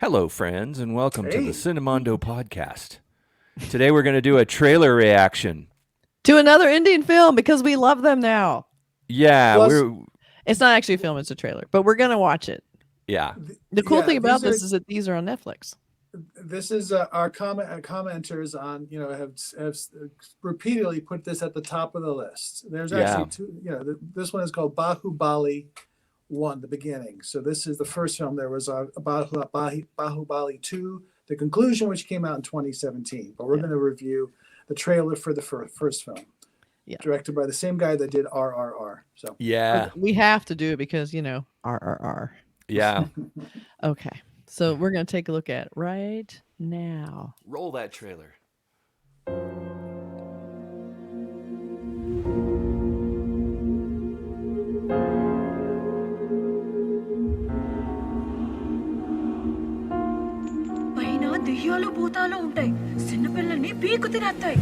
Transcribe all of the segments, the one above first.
Hello, friends, and welcome to the Hey, Cinemondo podcast. Today we're going to do a trailer reaction. To another Indian film because we love them now. Yeah, plus, It's not actually a film, it's a trailer, but we're going to watch it. yeah, The cool thing about these are this is that these are on Netflix. this is our commenters on have repeatedly put this at the top of the list. There's yeah, actually two. This one is called Bahubali One, the beginning. So this is the first film. There was a Bahubali Two, the conclusion, which came out in 2017. But we're Yeah. going to review the trailer for the first film, Yeah. directed by the same guy that did RRR. So yeah, We have to do it because, RRR. yeah. Okay. So we're going to take a look at it right now. Roll that trailer. పైన దెయ్యాలు భూతాలు ఉంటాయి చిన్నపిల్లల్ని పీకు తినేస్తాయి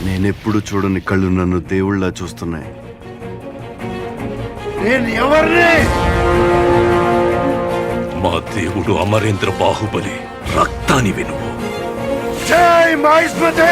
నేనెప్పుడు చూడని కళ్ళు నన్ను దేవుళ్ళ చూస్తున్నాయి. నేను ఎవరిని? మా దేవుడు అమరేంద్ర బాహుబలి రక్తాని వినువు. జై Maheshmati!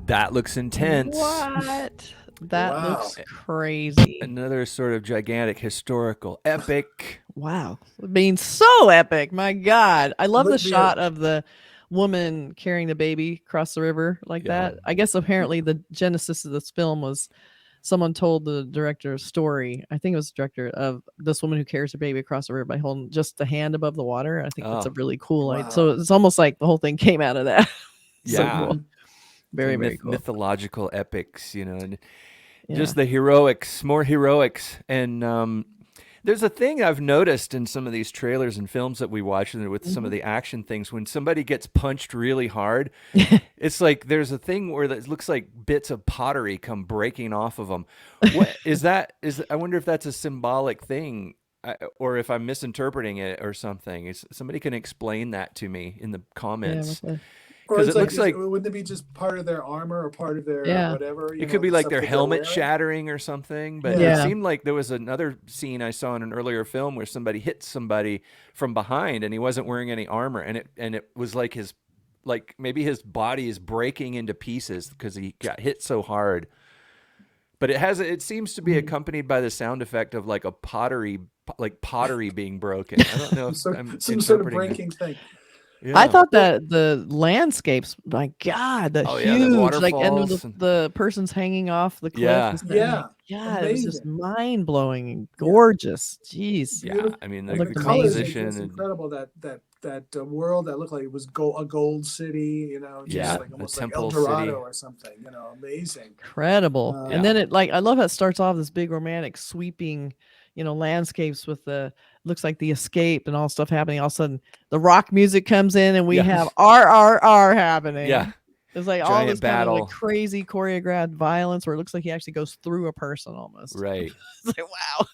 That looks intense. What? That Wow. looks crazy. Another sort of gigantic historical epic. Wow. Being so epic. My God. I love the Look, shot of the woman carrying the baby across the river like Yeah. that. I guess apparently the genesis of this film was someone told the director a story. I think it was the director of this woman who carries her baby across the river by holding just the hand above the water. I think that's a Oh. really cool idea. Wow. So it's almost like the whole thing came out of that. So Yeah. cool. Very, very cool. Mythological epics, and Yeah. just the heroics, more heroics. And there's a thing I've noticed in some of these trailers and films that we watch, and with some of the action things, when somebody gets punched really hard, it's like there's a thing where it looks like bits of pottery come breaking off of them. What is that? I wonder if that's a symbolic thing, or if I'm misinterpreting it or something. Somebody can explain that to me in the Yeah, comments. with the- Or 'Cause it's it looks like- wouldn't it be just part of their armor or part of their Yeah. whatever? It could be like their stuff that they're helmet wearing? shattering or something, but Yeah. it seemed like there was another scene I saw in an earlier film where somebody hit somebody from behind and he wasn't wearing any armor, and it was like maybe his body is breaking into pieces because he got hit so hard. But it seems to be accompanied by the sound effect of like pottery being broken. I don't know if I'm Some sort of interpreting it. breaking thing. Yeah. I thought that the landscapes, my God, the Oh, yeah, the huge, and waterfalls and- the person's hanging off the cliff. Yeah. and stuff. Yeah. Yeah, it was just Amazing. mind blowing and gorgeous. Jeez. Yeah, Beautiful. I mean It the looked The colors amazing. are composition just and incredible. That world that looked like it was a gold city, just Yeah, like the almost like temple El Dorado city. or something. Amazing. Incredible. Yeah. And then I love how it starts off this big romantic sweeping, landscapes with looks like the escape and all stuff happening. All of a sudden the rock music comes in and we Yeah. have RRR happening. Yeah. It's like all Giant this kind of battle. like crazy choreographed violence where it looks like he actually goes through a person almost. Right. It's like, wow.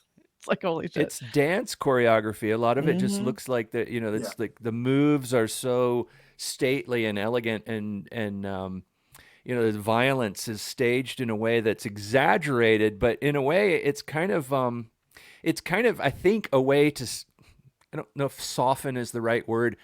It's like, holy shit. It's dance choreography. A lot of it just Mhm. looks like that. You know, it's Yeah. like the moves are so stately and elegant, and you know, the violence is staged in a way that's exaggerated, but in a way, it's kind of, I think, a way to. I don't know if soften is the right word,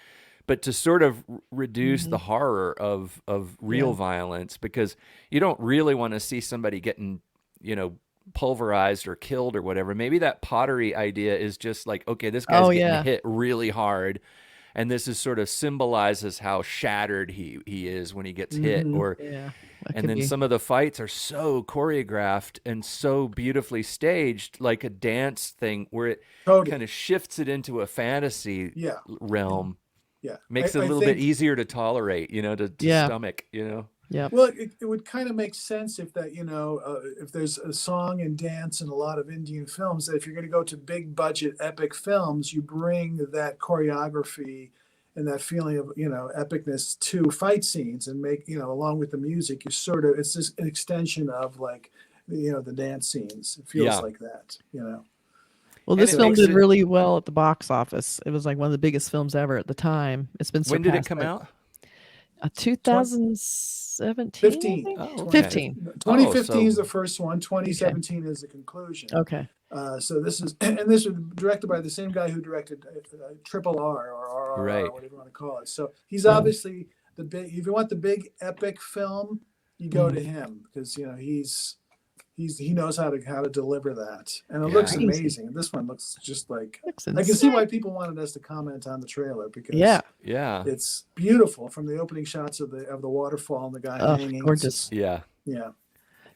but to sort of reduce the horror of real Yeah. violence, because you don't really want to see somebody getting, you know, pulverized or killed or whatever. Maybe that pottery idea is just like, okay, this guy's Oh, getting yeah. hit really hard, and this is sort of symbolizes how shattered he is when he gets hit. Mhm. Or Yeah. That and could then be. some of the fights are so choreographed and so beautifully staged, like a dance thing, where it Totally. kind of shifts it into a fantasy Yeah. realm, Yeah. makes it a I little bit think, easier to tolerate, you know, to Yeah. stomach, you know. Yep. well, it would kind of make sense if that, if there's a song and dance in a lot of Indian films, that if you're going to go to big budget epic films, you bring that choreography and that feeling of, epicness to fight scenes, and make, along with the music, you sort of, it's just an extension of like, the dance scenes. It feels Yeah. like that, Well, And this it film makes did it. really well at the box office. It was like one of the biggest films ever at the time. It's been When did it surpassed come by out? 2017, I 15, think. Oh, okay. 15. 2015 Oh, is so the first one. 2017 is the conclusion. Okay. So this is, and this was directed by the same guy who directed Triple R or RRR, Right. whatever you want to call it. So he's Yeah. obviously the big. If you want the big epic film, you go to him, because he knows how to deliver that, and it Yeah. looks Crazy. amazing. This one looks just like, Looks I can see insane. why people wanted us to comment on the trailer, because Yeah. yeah, it's beautiful, from the opening shots of the waterfall and the guy Oh, hanging. It's gorgeous. just- yeah. yeah.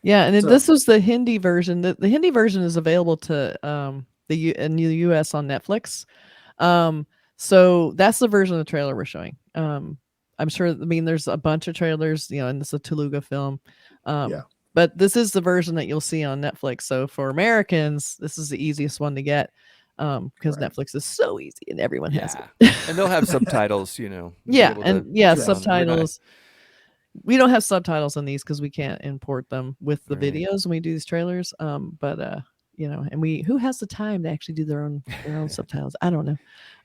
Yeah, and So- this was the Hindi version. The Hindi version is available to in the US on Netflix. So that's the version of the trailer we're showing. I'm sure. I mean, there's a bunch of trailers, and this is a Telugu film. Yeah. But this is the version that you'll see on Netflix. So for Americans, this is the easiest one to get, because Right. Netflix is so easy and everyone has Yeah. it. And they'll have subtitles, you know. be Yeah, able and to yeah, turn on- we're not- subtitles. We don't have subtitles on these because we can't import them with the Right. videos when we do these trailers. But and who has the time to actually do their own subtitles? I don't know.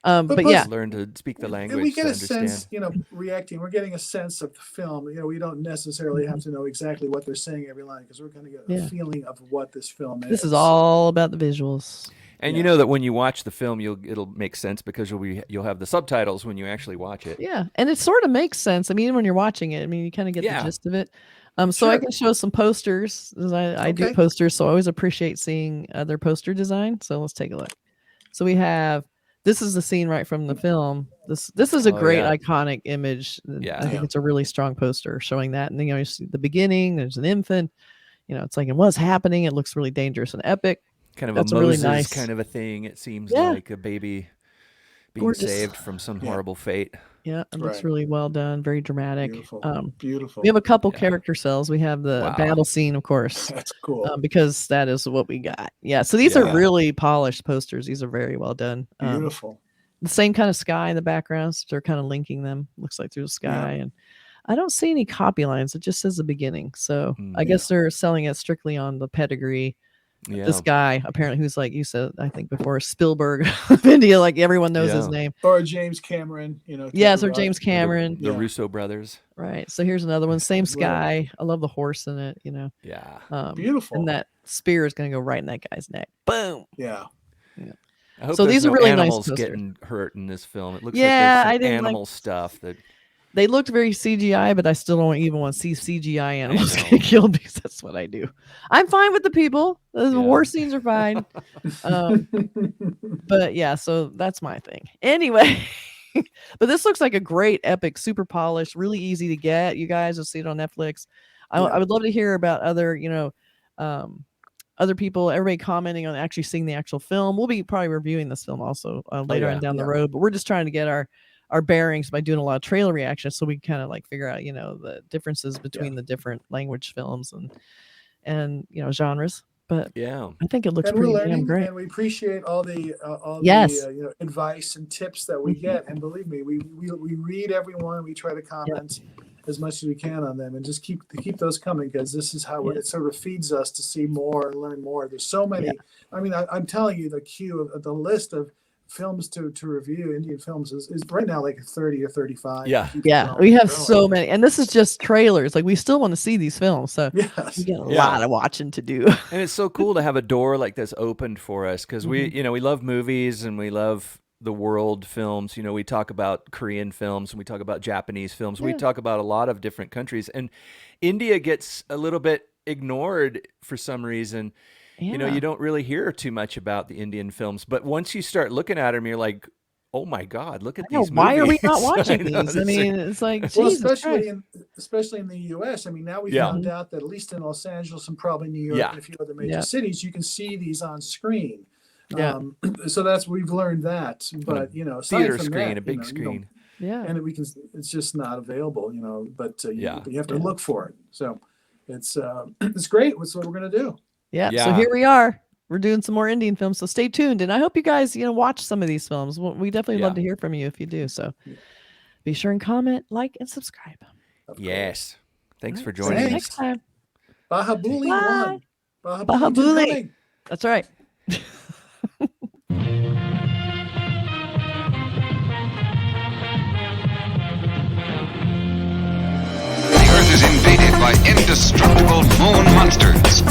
But But plus- yeah, learn to speak the And language we get to a understand. sense, we're getting a sense of the film. We don't necessarily have to know exactly what they're saying every line, because we're going to get a Yeah. feeling of what this film is. this is all about the visuals. And Yeah. you know that when you watch the film, it'll make sense, because you'll have the subtitles when you actually watch it. Yeah, and it sort of makes sense. I mean, when you're watching it, I mean, you kind of get Yeah. the gist of it. So I Sure. can show some posters, as I do Okay. posters, so I always appreciate seeing their poster design. So let's take a look. So this is the scene right from the film. This is a Oh, great yeah. iconic image. Yeah. I think Yeah. it's a really strong poster showing that. And then you see the beginning. There's an infant. It's like, and what's happening? It looks really dangerous and epic. Kind of That's a a really Moses nice- kind of a thing. It seems Yeah. like a baby being Gorgeous. saved from some Yeah. horrible fate. Yeah, it looks Right. really well done. Very dramatic. Beautiful. Beautiful. We have a couple Yeah. character cells. We have the Wow. battle scene, of course. That's cool. Because that is what we got. Yeah. So these Yeah. are really polished posters. These are very well done. Beautiful. The same kind of sky in the background. So they're kind of linking them. Looks like through the sky. And I don't see any copy lines. It just says the beginning. So I guess they're selling it strictly on the pedigree. Yeah. This guy, apparently, who's like you said, I think before, Spielberg of India, like everyone knows his Yeah. name. Or James Cameron. Yes, or type of James art. Cameron. The Yeah. Russo brothers. Right. So here's another one. Same Right. sky. I love the horse in it, Yeah. Beautiful. And that spear is going to go right in that guy's neck. Boom. Yeah. I hope So there's these are no really nice animals posters. getting hurt in this film. It looks Yeah, like I there's some didn't like- animal stuff that. They looked very CGI, but I still don't even want to see CGI animals know. get killed, because that's what I do. I'm fine with the people. The Yeah. war scenes are fine. But yeah, so that's my thing. Anyway, but this looks like a great epic, super polished, really easy to get. You guys will see it on Netflix. I Yeah. would love to hear about other, other people, everybody commenting on actually seeing the actual film. We'll be probably reviewing this film also later yeah. on down the Yeah. road, but we're just trying to get our bearings by doing a lot of trailer reactions, so we can kind of like figure out, the differences between the different language films and genres. But Yeah. I think it looks And we're pretty damn learning, great. and we appreciate all the Yes. advice and tips that we Mhm. get. And believe me, we read everyone. We try to comment, as much as we can on them, and just keep those coming, because this is how it sort of feeds us to see more and learn more. There's so many. I mean, I'm telling you, the queue of the list of films to review, Indian films, is right now like 30 or 35. Yeah. Yeah, we have so many, and this is just trailers. Like, we still want to see these films, so Yes. we got a Yeah. lot of watching to do. And it's so cool to have a door like this opened for us, because we, Mm-hmm. you know, we love movies and we love the world films. You know, we talk about Korean films and we talk about Japanese films. We Yeah. talk about a lot of different countries, and India gets a little bit ignored for some reason. You know, Yeah. you don't really hear too much about the Indian films, but once you start looking at them, you're like, oh my God, look at I know, these why are we movies. not watching I know, these? I this is- mean, it's like, Well, Jesus especially Christ. especially in the U.S. I mean, now we Yeah. found out that at least in Los Angeles and probably New York Yeah. and a few other major Yeah. cities, you can see these on screen. Yeah. So we've learned that. But you know, aside theater from screen, that, a big you know, screen. Yeah. and it's just not available. You know, but Yeah. you have to look for it. So it's great. That's what we're gonna do. Yeah. So Yeah. here we are. We're doing some more Indian films. So stay tuned. And I hope you guys, watch some of these films. We definitely love Yeah. to hear from you if you do. So be sure and comment, like, and subscribe. Of course. Yes. Thanks for See joining you us. next time. Baahubali Bye. won. Baahubali. coming. That's right. The Earth is invaded by indestructible moon monsters.